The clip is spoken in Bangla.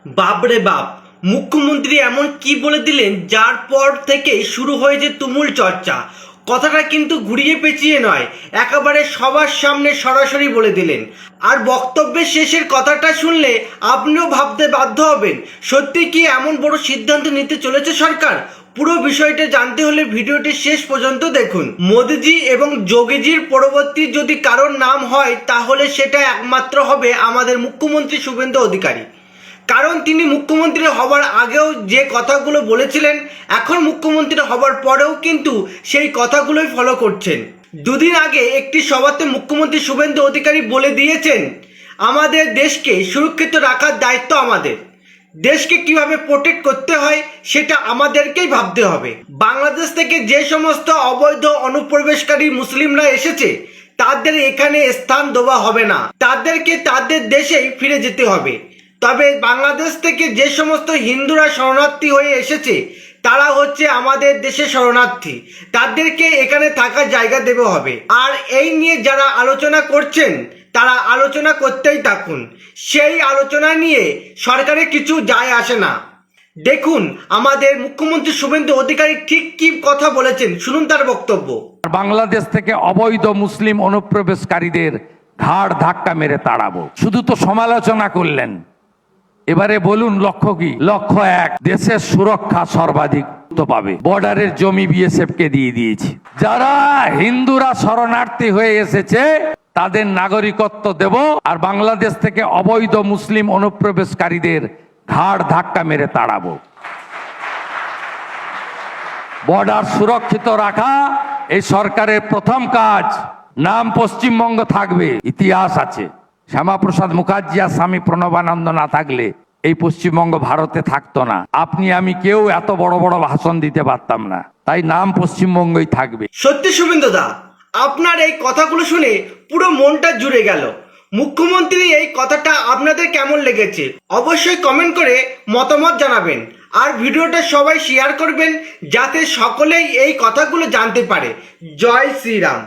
বাপরে বাপ, মুখ্যমন্ত্রী এমন কি বলে দিলেন যার পর থেকেই শুরু হয়েছে তুমুল চর্চা। কথাটা কিন্তু ঘুরিয়ে পেঁচিয়ে নয়, একেবারে সবার সামনে সরাসরি বলে দিলেন। আর বক্তব্যের শেষের কথাটা শুনলে আপনিও ভাবতে বাধ্য হবেন, সত্যি কি এমন বড় সিদ্ধান্ত নিতে চলেছে সরকার? পুরো বিষয়টা জানতে হলে ভিডিওটি শেষ পর্যন্ত দেখুন। মোদিজি এবং যোগীজির পরবর্তী যদি কারোর নাম হয় তাহলে সেটা একমাত্র হবে আমাদের মুখ্যমন্ত্রী শুভেন্দু অধিকারী। কারণ তিনি মুখ্যমন্ত্রী হওয়ার আগেও যে কথাগুলো বলেছিলেন, এখন মুখ্যমন্ত্রী হওয়ার পরেও কিন্তু সেই কথাগুলোই ফলো করছেন। দুদিন আগে একটি সভাতে মুখ্যমন্ত্রী শুভেন্দু অধিকারী বলে দিয়েছেন, আমাদের দেশকে সুরক্ষিত রাখার দায়িত্ব আমাদের। দেশকে কিভাবে প্রোটেক্ট করতে হয় সেটা আমাদেরকেই ভাবতে হবে। বাংলাদেশ থেকে যে সমস্ত অবৈধ অনুপ্রবেশকারী মুসলিমরা এসেছে তাদের এখানে স্থান দেওয়া হবে না, তাদেরকে তাদের দেশেই ফিরে যেতে হবে। তবে বাংলাদেশ থেকে যে সমস্ত হিন্দুরা শরণার্থী হয়ে এসেছে তারা হচ্ছে আমাদের দেশে শরণার্থী, তাদেরকে এখানে থাকার জায়গা দেওয়া হবে। আর এই নিয়ে যারা আলোচনা করছেন তারা আলোচনা করতেই থাকুন, সেই আলোচনা নিয়ে সরকারের কিছু যায় আসে না। দেখুন আমাদের মুখ্যমন্ত্রী শুভেন্দু অধিকারী ঠিক কি কথা বলেছেন, শুনুন তার বক্তব্য। বাংলাদেশ থেকে অবৈধ মুসলিম অনুপ্রবেশকারীদের ঘাড় ধাক্কা মেরে তাড়াবো। শুধু তো সমালোচনা করলেন, এবারে বলুন লক্ষ্য কি? লক্ষ্য এক, দেশের সুরক্ষা সর্বাধিক গুরুত্ব পাবে। বর্ডারের জমি বিএসএফ কে দিয়ে দিয়েছি। যারা হিন্দুরা শরণার্থী হয়ে এসেছে তাদের নাগরিকত্ব দেব, আর বাংলাদেশ থেকে অবৈধ মুসলিম অনুপ্রবেশকারীদের ঘাড় ধাক্কা মেরে তাড়াবো। বর্ডার সুরক্ষিত রাখা এই সরকারের প্রথম কাজ। নাম পশ্চিমবঙ্গ থাকবে, ইতিহাস আছে। শ্যামাপ্রসাদ মুখার্জি আর স্বামী প্রণবানন্দ না থাকলে এই পশ্চিমবঙ্গ ভারতে থাকতো না। আপনি আমি কেউ এত বড় বড় ভাষণ দিতে পারতাম না, তাই নাম পশ্চিমবঙ্গই থাকবে। সত্যি শুভেন্দু দা, আপনার এই কথাগুলো শুনে পুরো মনটা জুড়ে গেল। মুখ্যমন্ত্রী এই কথাটা আপনাদের কেমন লেগেছে অবশ্যই কমেন্ট করে মতামত জানাবেন। আর ভিডিওটা সবাই শেয়ার করবেন যাতে সকলেই এই কথাগুলো জানতে পারে। জয় শ্রীরাম।